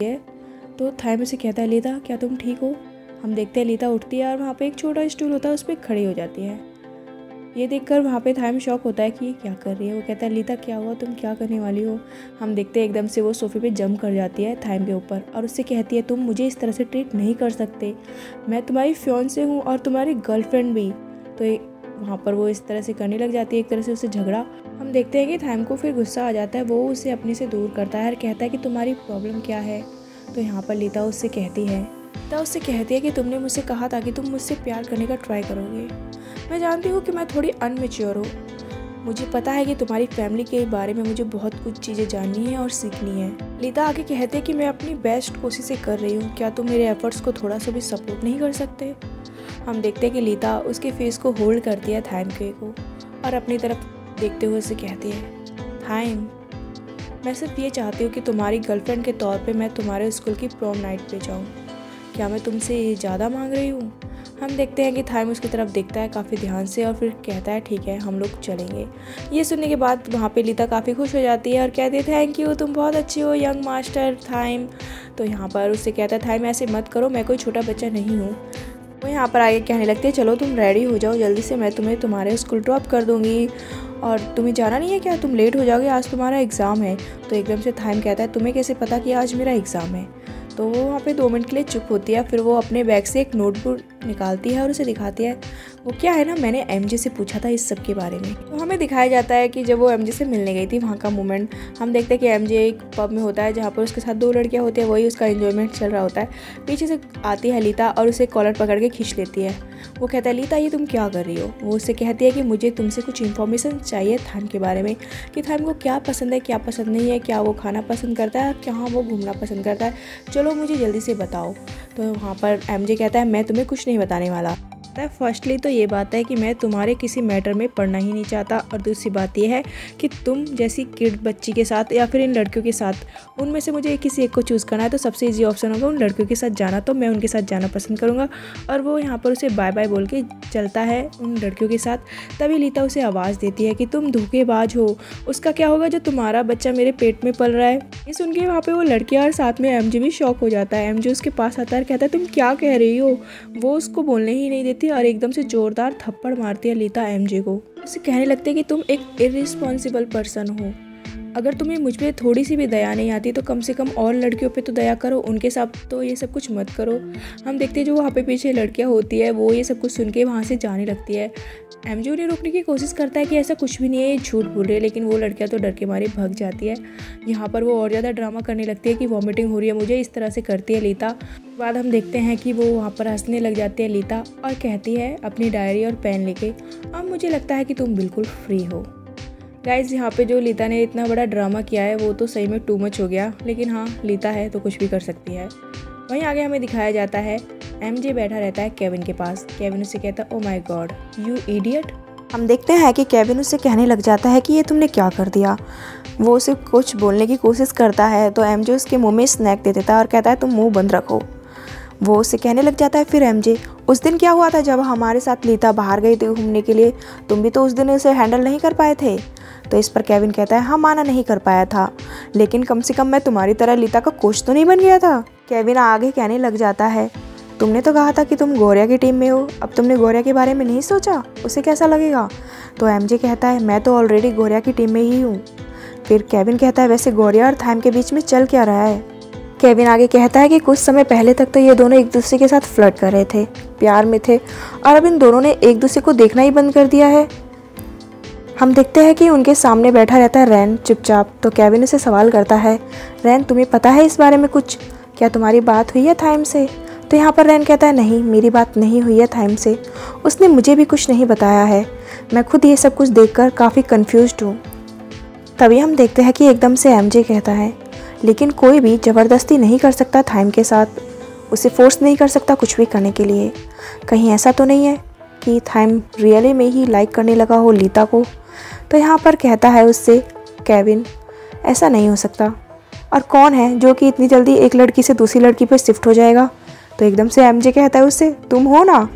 है। तो थाइम उसे कहता है लीता क्या तुम ठीक हो। हम देखते हैं लीता उठती है और वहाँ पे एक छोटा स्टूल होता है उस पर खड़ी हो जाती है। ये देखकर वहाँ पे थाइम शॉक होता है कि ये क्या कर रही है। वो कहता है लीता क्या हुआ, तुम क्या करने वाली हो। हम देखते हैं एकदम से वो सोफे पे जंप कर जाती है थाइम के ऊपर और उससे कहती है तुम मुझे इस तरह से ट्रीट नहीं कर सकते, मैं तुम्हारी फियांसे हूँ और तुम्हारी गर्लफ्रेंड भी। तो वहाँ पर वो इस तरह से करने लग जाती है, एक तरह से उससे झगड़ा। हम देखते हैं कि थाइम को फिर गुस्सा आ जाता है, वो उसे अपने से दूर करता है और कहता है कि तुम्हारी प्रॉब्लम क्या है। तो यहाँ पर लीता उससे कहती है कि तुमने मुझसे कहा था कि तुम मुझसे प्यार करने का ट्राई करोगे। मैं जानती हूँ कि मैं थोड़ी अनमेच्योर हूँ, मुझे पता है कि तुम्हारी फैमिली के बारे में मुझे बहुत कुछ चीज़ें जाननी है और सीखनी है। लीता आगे कहते हैं कि मैं अपनी बेस्ट कोशिशें कर रही हूँ, क्या तुम मेरे एफर्ट्स को थोड़ा सा भी सपोर्ट नहीं कर सकते। हम देखते हैं कि लीता उसके फेस को होल्ड करती है थाइम के को और अपनी तरफ देखते हुए उसे कहती है थाइम मैं सिर्फ ये चाहती हूँ कि तुम्हारी गर्लफ्रेंड के तौर पे मैं तुम्हारे स्कूल की प्रॉम नाइट पे जाऊँ, क्या मैं तुमसे ये ज़्यादा मांग रही हूँ। हम देखते हैं कि थाइम उसकी तरफ देखता है काफ़ी ध्यान से और फिर कहता है ठीक है हम लोग चलेंगे। ये सुनने के बाद वहाँ पे लीता काफ़ी खुश हो जाती है और कहती है थैंक यू, तुम बहुत अच्छी हो यंग मास्टर थाइम। तो यहाँ पर उससे कहता है थाइम ऐसे मत करो, मैं कोई छोटा बच्चा नहीं हूँ। वो यहाँ पर आगे कहने लगती है चलो तुम रेडी हो जाओ जल्दी से, मैं तुम्हें तुम्हारे स्कूल ड्रॉप कर दूँगी और तुम्हें जाना नहीं है क्या, तुम लेट हो जाओगे, आज तुम्हारा एग्ज़ाम है। तो एकदम से थाइम कहता है तुम्हें कैसे पता कि आज मेरा एग्ज़ाम है। तो वो वहाँ पे 2 मिनट के लिए चुप होती है, फिर वो अपने बैग से एक नोटबुक निकालती है और उसे दिखाती है। वो क्या है ना, मैंने एमजे से पूछा था इस सब के बारे में। तो हमें दिखाया जाता है कि जब वो एमजे से मिलने गई थी वहाँ का मोमेंट। हम देखते हैं कि एमजे एक पब में होता है जहाँ पर उसके साथ 2 लड़कियाँ होती हैं, वही उसका एंजॉयमेंट चल रहा होता है। पीछे से आती है लीता और उसे कॉलर पकड़ के खींच लेती है। वो कहता है लीता ये तुम क्या कर रही हो। वो उससे कहती है कि मुझे तुमसे कुछ इन्फॉर्मेशन चाहिए थाइम के बारे में, कि थाइम को क्या पसंद है क्या पसंद नहीं है, क्या वो खाना पसंद करता है, कहाँ वो घूमना पसंद करता है, चलो मुझे जल्दी से बताओ। तो वहाँ पर एमजे कहता है मैं तुम्हें कुछ नहीं बताने वाला। फर्स्टली तो ये बात है कि मैं तुम्हारे किसी मैटर में पढ़ना ही नहीं चाहता, और दूसरी बात ये है कि तुम जैसी किड बच्ची के साथ या फिर इन लड़कियों के साथ उनमें से मुझे किसी एक को चूज़ करना है, तो सबसे इजी ऑप्शन होगा उन लड़कियों के साथ जाना, तो मैं उनके साथ जाना पसंद करूँगा। और वो यहाँ पर उसे बाय बाय बोल के चलता है उन लड़कियों के साथ। तभी लीता उसे आवाज़ देती है कि तुम धोखेबाज हो, उसका क्या होगा जो तुम्हारा बच्चा मेरे पेट में पल रहा है। ये सुन के वहाँ पर वो लड़कियाँ और साथ में एमजे भी शॉक हो जाता है। एमजे उसके पास आता है, कहता है तुम क्या कह रही हो। वो उसको बोलने ही नहीं देती और एकदम से जोरदार थप्पड़ मारती है लीता एमजे को। उसे कहने लगते हैं कि तुम एक इररिस्पॉन्सिबल पर्सन हो, अगर तुम्हें मुझ पे थोड़ी सी भी दया नहीं आती तो कम से कम और लड़कियों पे तो दया करो, उनके साथ तो ये सब कुछ मत करो। हम देखते हैं जो वहाँ पे पीछे लड़कियाँ होती है वो ये सब कुछ सुन के वहाँ से जाने लगती है। एमजे उन्हें रोकने की कोशिश करता है कि ऐसा कुछ भी नहीं है, ये झूठ बोल रही है, लेकिन वो लड़कियाँ तो डर के मारे भाग जाती है। यहाँ पर वो और ज़्यादा ड्रामा करने लगती है कि वॉमिटिंग हो रही है मुझे, इस तरह से करती है लीता। बाद हम देखते हैं कि वो वहाँ पर हंसने लग जाती है लीता और कहती है अपनी डायरी और पेन लेके, अब मुझे लगता है कि तुम बिल्कुल फ्री हो। गाइज यहाँ पे जो लीता ने इतना बड़ा ड्रामा किया है वो तो सही में टू मच हो गया, लेकिन हाँ लीता है तो कुछ भी कर सकती है। वहीं आगे हमें दिखाया जाता है एमजे बैठा रहता है केविन के पास। केविन उससे कहता है oh my God you idiot. हम देखते हैं कि केविन उससे कहने लग जाता है कि ये तुमने क्या कर दिया। वो उसे कुछ बोलने की कोशिश करता है तो एमजे उसके मुंह में स्नैक दे देता है और कहता है तुम मुंह बंद रखो। वो उससे कहने लग जाता है फिर एमजे उस दिन क्या हुआ था जब हमारे साथ लीता बाहर गई थी घूमने के लिए, तुम भी तो उस दिन उसे हैंडल नहीं कर पाए थे। तो इस पर केविन कहता है हाँ माना नहीं कर पाया था, लेकिन कम से कम मैं तुम्हारी तरह लीता का कोच तो नहीं बन गया था। केविन आगे कहने लग जाता है तुमने तो कहा था कि तुम गौरिया की टीम में हो, अब तुमने गौरिया के बारे में नहीं सोचा, उसे कैसा लगेगा। तो एमजे कहता है मैं तो ऑलरेडी गौरिया की टीम में ही हूँ। फिर केविन कहता है वैसे गौरिया और थाइम के बीच में चल क्या रहा है। केविन आगे कहता है कि कुछ समय पहले तक तो ये दोनों एक दूसरे के साथ फ्लर्ट कर रहे थे, प्यार में थे, और अब इन दोनों ने एक दूसरे को देखना ही बंद कर दिया है। हम देखते हैं कि उनके सामने बैठा रहता है रैन चुपचाप। तो केविन उसे सवाल करता है रैन तुम्हें पता है इस बारे में कुछ, क्या तुम्हारी बात हुई है थाइम से। तो यहाँ पर रैन कहता है नहीं मेरी बात नहीं हुई है थाइम से, उसने मुझे भी कुछ नहीं बताया है, मैं खुद ये सब कुछ देखकर काफ़ी कंफ्यूज्ड हूँ। तभी हम देखते हैं कि एकदम से एमजे कहता है लेकिन कोई भी ज़बरदस्ती नहीं कर सकता थाइम के साथ, उसे फोर्स नहीं कर सकता कुछ भी करने के लिए। कहीं ऐसा तो नहीं है कि थाइम रियली में ही लाइक करने लगा हो लीता को। तो यहाँ पर कहता है उससे केविन ऐसा नहीं हो सकता, और कौन है जो कि इतनी जल्दी एक लड़की से दूसरी लड़की पर शिफ्ट हो जाएगा। तो एकदम से एमजे कहता है उससे तुम हो ना।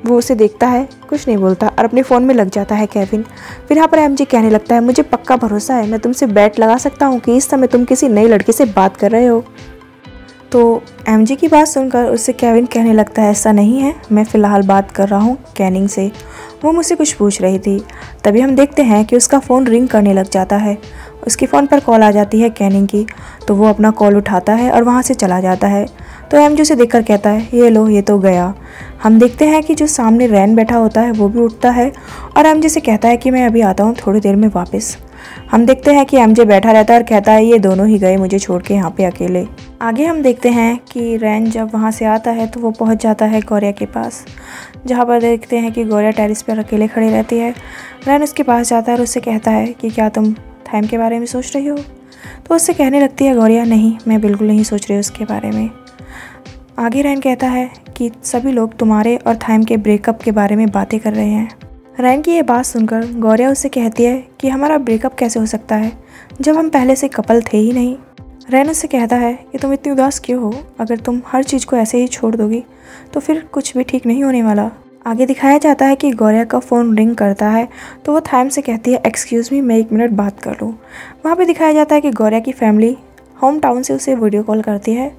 वो उसे देखता है कुछ नहीं बोलता और अपने फ़ोन में लग जाता है केविन। फिर यहाँ पर एमजे कहने लगता है मुझे पक्का भरोसा है, मैं तुमसे बैट लगा सकता हूँ कि इस समय तुम किसी नई लड़की से बात कर रहे हो। तो एमजे की बात सुनकर उससे केविन कहने लगता है ऐसा नहीं है, मैं फ़िलहाल बात कर रहा हूँ कैनिंग से, वो मुझसे कुछ पूछ रही थी। तभी हम देखते हैं कि उसका फ़ोन रिंग करने लग जाता है। उसके फ़ोन पर कॉल आ जाती है कैनिंग की, तो वो अपना कॉल उठाता है और वहाँ से चला जाता है। तो एमजे उसे देखकर कहता है ये लो ये तो गया। हम देखते हैं कि जो सामने रैन बैठा होता है वो भी उठता है और एमजे से कहता है कि मैं अभी आता हूँ थोड़ी देर में वापस। हम देखते हैं कि एमजे बैठा रहता है और कहता है ये दोनों ही गए मुझे छोड़ के यहाँ पे अकेले। आगे हम देखते हैं कि रैन जब वहाँ से आता है तो वो पहुँच जाता है गौरिया के पास, जहाँ पर देखते हैं कि गौरिया टेरेस पर अकेले खड़ी रहती है। रैन उसके पास जाता है और उससे कहता है कि क्या तुम थाइम के बारे में सोच रही हो? तो उससे कहने लगती है गौरिया नहीं, मैं बिल्कुल नहीं सोच रही उसके बारे में। आगे रैन कहता है कि सभी लोग तुम्हारे और थाइम के ब्रेकअप के बारे में बातें कर रहे हैं। रैन की ये बात सुनकर गौरिया उससे कहती है कि हमारा ब्रेकअप कैसे हो सकता है जब हम पहले से कपल थे ही नहीं। रैन उससे कहता है कि तुम इतनी उदास क्यों हो, अगर तुम हर चीज़ को ऐसे ही छोड़ दोगी तो फिर कुछ भी ठीक नहीं होने वाला। आगे दिखाया जाता है कि गौरिया का फ़ोन रिंग करता है तो वो थाइम से कहती है एक्सक्यूज़ मी, मैं 1 मिनट बात कर लूँ। वहाँ पे दिखाया जाता है कि गौरिया की फैमिली होम टाउन से उसे वीडियो कॉल करती है।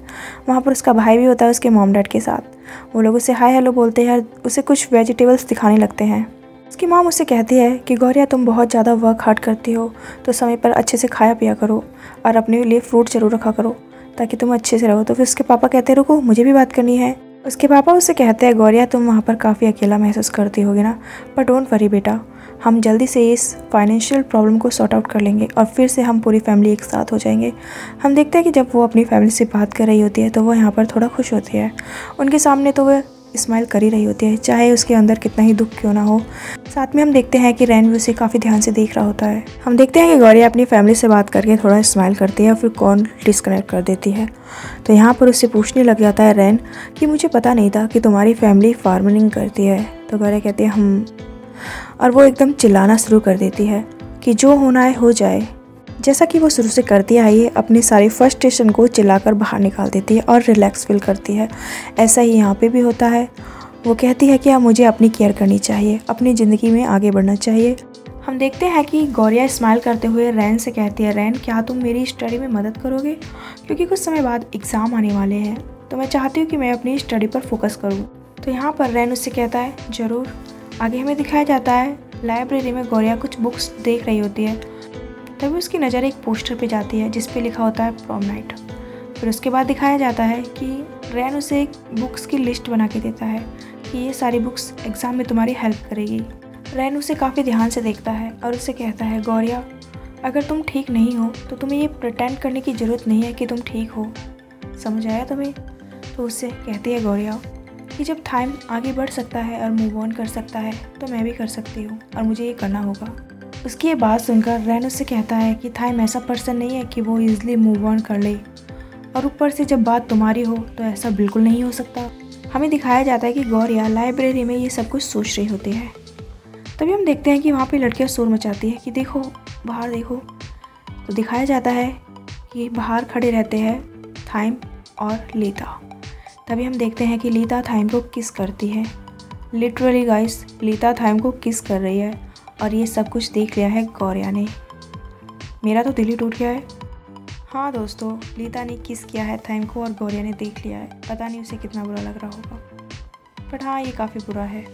वहाँ पर उसका भाई भी होता है उसके मॉम डैड के साथ। वो लोग उसे हाय हेलो बोलते हैं, उसे कुछ वेजिटेबल्स दिखाने लगते हैं। उसकी मॉम उससे कहती है कि गौरिया तुम बहुत ज़्यादा वर्क हार्ड करती हो तो समय पर अच्छे से खाया पिया करो और अपने लिए फ्रूट ज़रूर रखा करो ताकि तुम अच्छे से रहो। तो फिर उसके पापा कहते हैं रुको मुझे भी बात करनी है। उसके पापा उससे कहते हैं गौरिया तुम वहाँ पर काफ़ी अकेला महसूस करती होगी ना, पर डोंट वरी बेटा, हम जल्दी से इस फाइनेंशियल प्रॉब्लम को सॉर्ट आउट कर लेंगे और फिर से हम पूरी फैमिली एक साथ हो जाएंगे। हम देखते हैं कि जब वो अपनी फैमिली से बात कर रही होती है तो वो यहाँ पर थोड़ा खुश होती है। उनके सामने तो वह स्माइल कर ही रही होती है चाहे उसके अंदर कितना ही दुख क्यों ना हो। साथ में हम देखते हैं कि रैन भी उसे काफ़ी ध्यान से देख रहा होता है। हम देखते हैं कि गौरिया अपनी फैमिली से बात करके थोड़ा स्माइल करती है और फिर कॉल डिस्कनेक्ट कर देती है। तो यहाँ पर उससे पूछने लग जाता है रैन कि मुझे पता नहीं था कि तुम्हारी फैमिली फार्मिंग करती है। तो गौरिया कहती है हम, और वो एकदम चिल्लाना शुरू कर देती है कि जो होना है हो जाए, जैसा कि वो शुरू से करती आई है। अपनी सारी फ्रस्ट्रेशन को चिल्लाकर बाहर निकाल देती है और रिलैक्स फील करती है। ऐसा ही यहाँ पे भी होता है। वो कहती है कि अब मुझे अपनी केयर करनी चाहिए, अपनी ज़िंदगी में आगे बढ़ना चाहिए। हम देखते हैं कि गौरिया स्माइल करते हुए रैन से कहती है रैन क्या तुम मेरी स्टडी में मदद करोगे, क्योंकि कुछ समय बाद एग्ज़ाम आने वाले हैं तो मैं चाहती हूँ कि मैं अपनी स्टडी पर फोकस करूँ। तो यहाँ पर रैन उससे कहता है ज़रूर। आगे हमें दिखाया जाता है लाइब्रेरी में गौरिया कुछ बुक्स देख रही होती है। तभी उसकी नज़र एक पोस्टर पे जाती है जिस पे लिखा होता है प्रॉम नाइट। फिर उसके बाद दिखाया जाता है कि रैन उसे एक बुक्स की लिस्ट बना के देता है कि ये सारी बुक्स एग्ज़ाम में तुम्हारी हेल्प करेगी। रैन उसे काफ़ी ध्यान से देखता है और उससे कहता है गौरिया अगर तुम ठीक नहीं हो तो तुम्हें ये प्रिटेंड करने की ज़रूरत नहीं है कि तुम ठीक हो, समझ आया तुम्हें? तो उससे कहती है गौरिया कि जब थाइम आगे बढ़ सकता है और मूव ऑन कर सकता है तो मैं भी कर सकती हूँ और मुझे ये करना होगा। उसकी ये बात सुनकर रैन उससे कहता है कि थाइम ऐसा पर्सन नहीं है कि वो ईज़िली मूव ऑन कर ले, और ऊपर से जब बात तुम्हारी हो तो ऐसा बिल्कुल नहीं हो सकता। हमें दिखाया जाता है कि गौरिया लाइब्रेरी में ये सब कुछ सोच रही होती है। तभी हम देखते हैं कि वहाँ पे लड़कियाँ शोर मचाती है कि देखो बाहर देखो। तो दिखाया जाता है कि बाहर खड़े रहते हैं थाइम और लीता। तभी हम देखते हैं कि लीता थाइम को किस करती है। लिटरली गाइस, लीता थाइम को किस कर रही है और ये सब कुछ देख लिया है गौरिया ने। मेरा तो दिल ही टूट गया है। हाँ दोस्तों, लीता ने किस किया है थाइम को और गौरिया ने देख लिया है। पता नहीं उसे कितना बुरा लग रहा होगा, बट हाँ ये काफ़ी बुरा है।